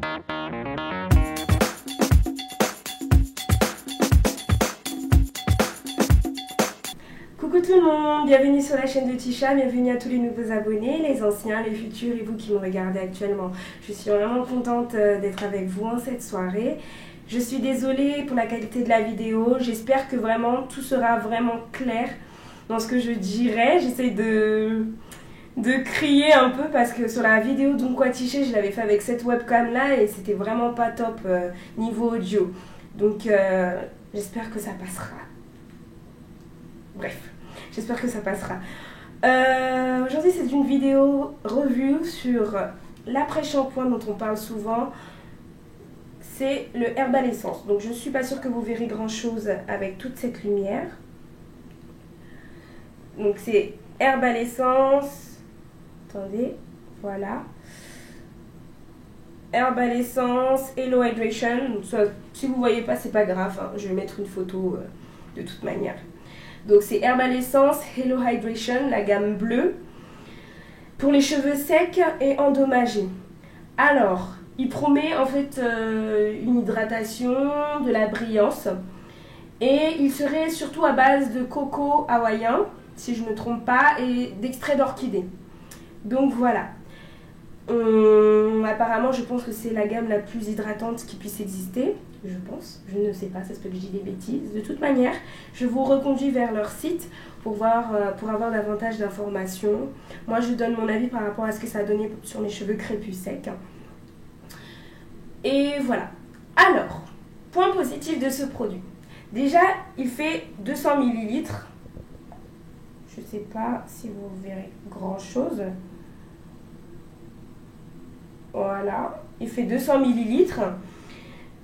Coucou tout le monde, bienvenue sur la chaîne de Tisha, bienvenue à tous les nouveaux abonnés, les anciens, les futurs et vous qui me regardez actuellement. Je suis vraiment contente d'être avec vous en cette soirée. Je suis désolée pour la qualité de la vidéo, j'espère que vraiment tout sera vraiment clair dans ce que je dirai. J'essaie de crier un peu parce que sur la vidéo d'Unkwatiché, je l'avais fait avec cette webcam là et c'était vraiment pas top niveau audio. Donc j'espère que ça passera. Bref, j'espère que ça passera. Aujourd'hui c'est une vidéo review sur l'après-shampoing dont on parle souvent. C'est le Herbal Essence. Donc je ne suis pas sûre que vous verrez grand chose avec toute cette lumière. Donc c'est Herbal Essence. Attendez, voilà. Herbal Essence, Hello Hydration. Donc, si vous ne voyez pas, c'est pas grave. Hein. Je vais mettre une photo de toute manière. Donc c'est Herbal Essence, Hello Hydration, la gamme bleue. Pour les cheveux secs et endommagés. Alors, il promet en fait une hydratation, de la brillance. Et il serait surtout à base de coco hawaïen, si je ne me trompe pas, et d'extrait d'orchidée. Donc voilà. Apparemment, je pense que c'est la gamme la plus hydratante qui puisse exister. Je pense. Je ne sais pas, ça se peut que je dis des bêtises. De toute manière, je vous reconduis vers leur site pour avoir davantage d'informations. Moi, je donne mon avis par rapport à ce que ça a donné sur mes cheveux crépus secs. Et voilà. Alors, point positif de ce produit. Déjà, il fait 200 ml. Je ne sais pas si vous verrez grand chose. Voilà. Il fait 200 ml.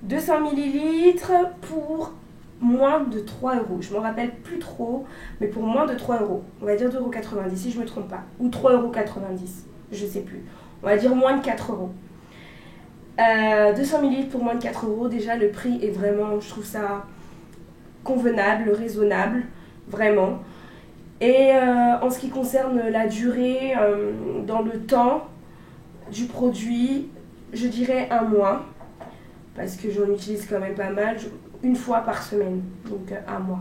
200 ml pour moins de 3 €. Je ne me rappelle plus trop, mais pour moins de 3 €. On va dire 2,90 € si je ne me trompe pas. Ou 3,90 €. Je ne sais plus. On va dire moins de 4 €. 200 ml pour moins de 4 €, déjà le prix est vraiment, je trouve ça convenable, raisonnable, vraiment. Et en ce qui concerne la durée dans le temps du produit, je dirais un mois, parce que j'en utilise quand même pas mal, une fois par semaine, donc un mois,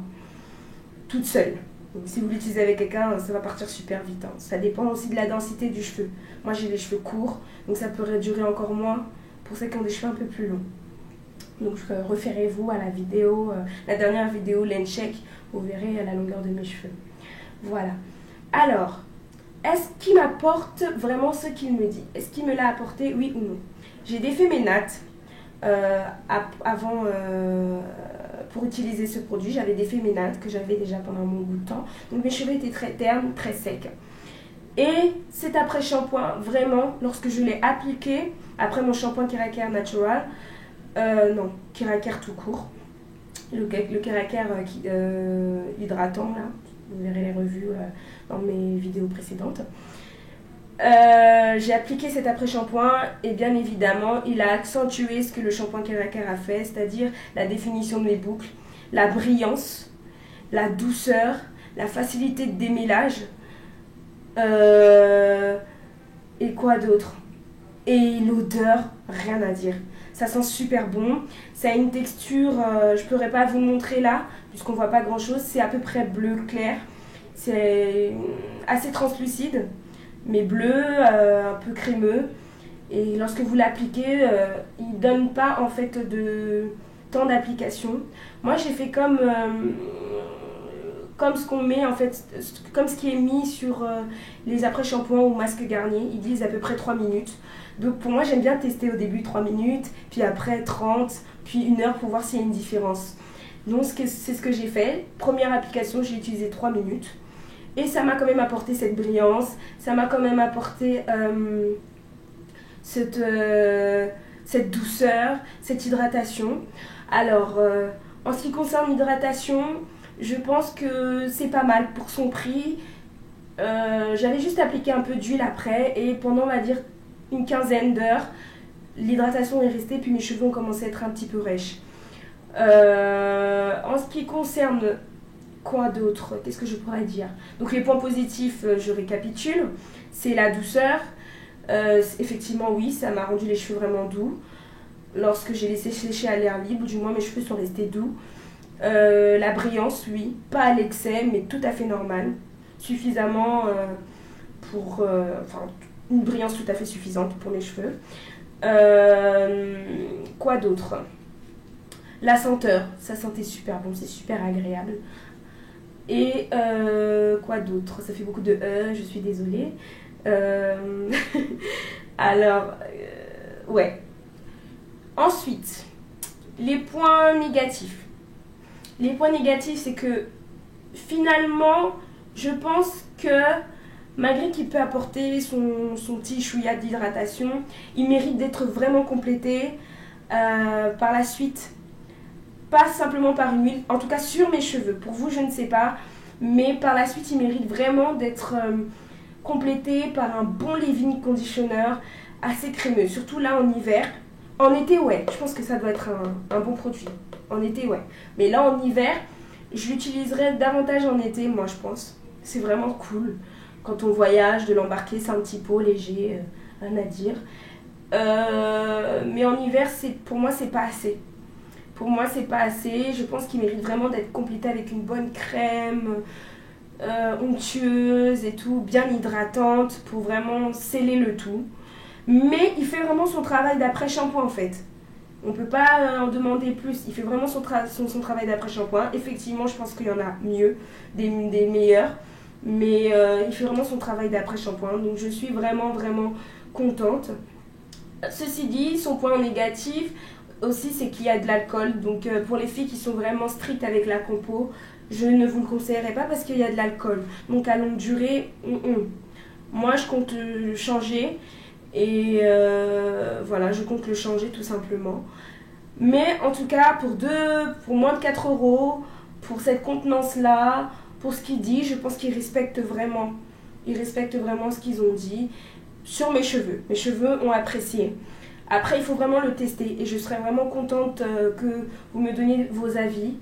toute seule. Donc, si vous l'utilisez avec quelqu'un, ça va partir super vite. Hein. Ça dépend aussi de la densité du cheveu. Moi j'ai les cheveux courts, donc ça pourrait durer encore moins pour ceux qui ont des cheveux un peu plus longs. Donc référez-vous à la vidéo, la dernière vidéo Lencheck, vous verrez la longueur de mes cheveux. Voilà. Alors, est-ce qu'il m'apporte vraiment ce qu'il me dit? Est-ce qu'il me l'a apporté, oui ou non? J'ai défait mes nattes avant, pour utiliser ce produit. J'avais défait mes nattes que j'avais déjà pendant un bon bout de temps. Donc mes cheveux étaient très ternes, très secs. Et cet après-shampoing, vraiment, lorsque je l'ai appliqué, après mon shampoing Keraker Natural, non, Keraker tout court, le Keraker hydratant, là, vous verrez les revues dans mes vidéos précédentes. J'ai appliqué cet après-shampoing et bien évidemment, il a accentué ce que le shampoing Keraker a fait, c'est-à-dire la définition de mes boucles, la brillance, la douceur, la facilité de démêlage. Et quoi d'autre? Et l'odeur, rien à dire. Ça sent super bon. Ça a une texture, je ne pourrais pas vous montrer là, puisqu'on ne voit pas grand chose. C'est à peu près bleu clair. C'est assez translucide, mais bleu, un peu crémeux. Et lorsque vous l'appliquez, il ne donne pas en fait de temps d'application. Moi j'ai fait comme ce qu'on met en fait, comme ce qui est mis sur les après-shampoings ou masques garnis, ils disent à peu près 3 minutes. Donc pour moi j'aime bien tester au début 3 minutes, puis après 30, puis 1 heure pour voir s'il y a une différence. Donc c'est ce que j'ai fait. Première application, j'ai utilisé 3 minutes. Et ça m'a quand même apporté cette brillance, ça m'a quand même apporté cette douceur, cette hydratation. Alors en ce qui concerne l'hydratation, je pense que c'est pas mal pour son prix. J'avais juste appliqué un peu d'huile après et pendant on va dire une quinzaine d'heures, l'hydratation est restée puis mes cheveux ont commencé à être un petit peu rêches. En ce qui concerne quoi d'autre, qu'est-ce que je pourrais dire? Donc les points positifs, je récapitule, c'est la douceur. Effectivement oui, ça m'a rendu les cheveux vraiment doux. lorsque j'ai laissé sécher à l'air libre, du moins mes cheveux sont restés doux. La brillance, oui, pas à l'excès, mais tout à fait normal. Suffisamment pour... Enfin, une brillance tout à fait suffisante pour mes cheveux. Quoi d'autre? La senteur, ça sentait super bon, c'est super agréable. Et quoi d'autre? Ça fait beaucoup de je suis désolée. Alors, ouais. Ensuite, les points négatifs. Les points négatifs, c'est que finalement, je pense que malgré qu'il peut apporter son petit chouïa d'hydratation, il mérite d'être vraiment complété par la suite. Pas simplement par une huile, en tout cas sur mes cheveux. Pour vous, je ne sais pas. Mais par la suite, il mérite vraiment d'être complété par un bon leave-in conditioner assez crémeux. Surtout là en hiver. En été, ouais. Je pense que ça doit être un bon produit. En été, ouais. Mais là, en hiver, je l'utiliserai davantage en été, moi, je pense. C'est vraiment cool. Quand on voyage, de l'embarquer, c'est un petit pot léger, rien à dire. Mais en hiver, pour moi, c'est pas assez. Pour moi, c'est pas assez. Je pense qu'il mérite vraiment d'être complété avec une bonne crème onctueuse et tout, bien hydratante pour vraiment sceller le tout. Mais il fait vraiment son travail d'après-shampoing en fait. On ne peut pas en demander plus. Il fait vraiment son travail d'après-shampoing. Effectivement, je pense qu'il y en a mieux, des meilleurs. Mais il fait vraiment son travail d'après-shampoing. Donc je suis vraiment, vraiment contente. Ceci dit, son point négatif aussi, c'est qu'il y a de l'alcool. Donc pour les filles qui sont vraiment strictes avec la compo, je ne vous le conseillerais pas parce qu'il y a de l'alcool. Donc à longue durée, moi je compte le changer. Et voilà, je compte le changer tout simplement. Mais en tout cas, pour moins de 4 €, pour cette contenance-là, pour ce qu'il dit, je pense qu'il respecte vraiment. Ils respectent vraiment ce qu'ils ont dit sur mes cheveux. Mes cheveux ont apprécié. Après, il faut vraiment le tester. Et je serais vraiment contente que vous me donniez vos avis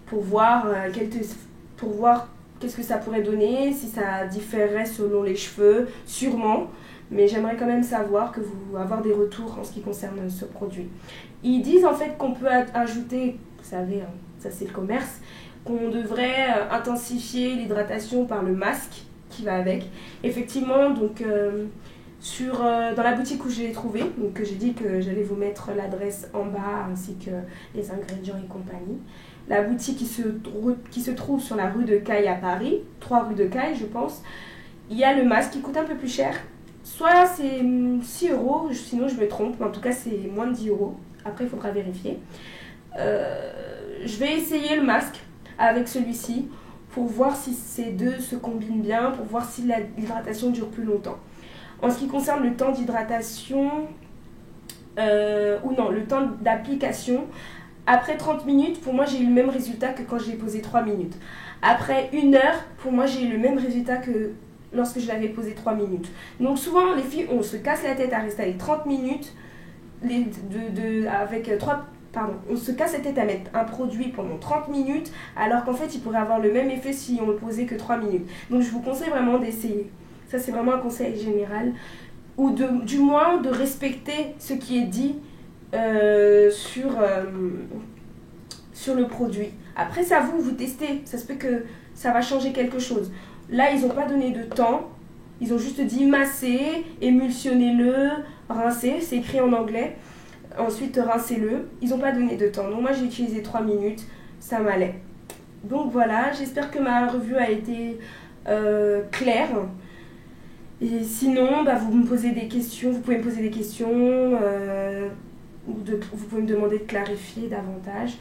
pour voir qu'est-ce que ça pourrait donner, si ça différerait selon les cheveux, sûrement. Mais j'aimerais quand même avoir des retours en ce qui concerne ce produit. Ils disent en fait qu'on peut ajouter, vous savez, hein, ça c'est le commerce, qu'on devrait intensifier l'hydratation par le masque qui va avec. Effectivement, donc dans la boutique où je l'ai trouvé, donc j'ai dit que j'allais vous mettre l'adresse en bas ainsi que les ingrédients et compagnie. La boutique qui se trouve sur la rue de Caille à Paris, 3 rue de Caille je pense. Il y a le masque qui coûte un peu plus cher. Soit c'est 6 €, sinon je me trompe, mais en tout cas c'est moins de 10 €. Après il faudra vérifier. Je vais essayer le masque avec celui-ci pour voir si ces deux se combinent bien, pour voir si l'hydratation dure plus longtemps. En ce qui concerne le temps d'hydratation, le temps d'application, après 30 minutes, pour moi j'ai eu le même résultat que quand je l'ai posé 3 minutes. Après 1 heure, pour moi j'ai eu le même résultat que lorsque je l'avais posé 3 minutes. Donc souvent les filles, on se casse la tête à rester avec 30 minutes, on se casse la tête à mettre un produit pendant 30 minutes, alors qu'en fait il pourrait avoir le même effet si on le posait que 3 minutes. Donc je vous conseille vraiment d'essayer. Ça c'est vraiment un conseil général. Ou du moins de respecter ce qui est dit sur le produit. Après c'est à vous, vous testez. Ça se peut que ça va changer quelque chose. Là, ils n'ont pas donné de temps. Ils ont juste dit masser, émulsionnez-le, rincez. C'est écrit en anglais. Ensuite, rincez-le. Ils n'ont pas donné de temps. Donc, moi, j'ai utilisé 3 minutes. Ça m'allait. Donc, voilà. J'espère que ma revue a été claire. Et sinon, vous me posez des questions. Vous pouvez me poser des questions. Vous pouvez me demander de clarifier davantage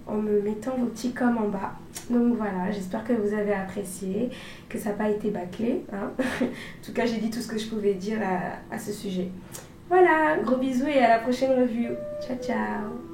en me mettant vos petits coms en bas. Donc voilà, j'espère que vous avez apprécié, que ça n'a pas été bâclé. Hein. En tout cas, j'ai dit tout ce que je pouvais dire à ce sujet. Voilà, gros bisous et à la prochaine revue. Ciao, ciao.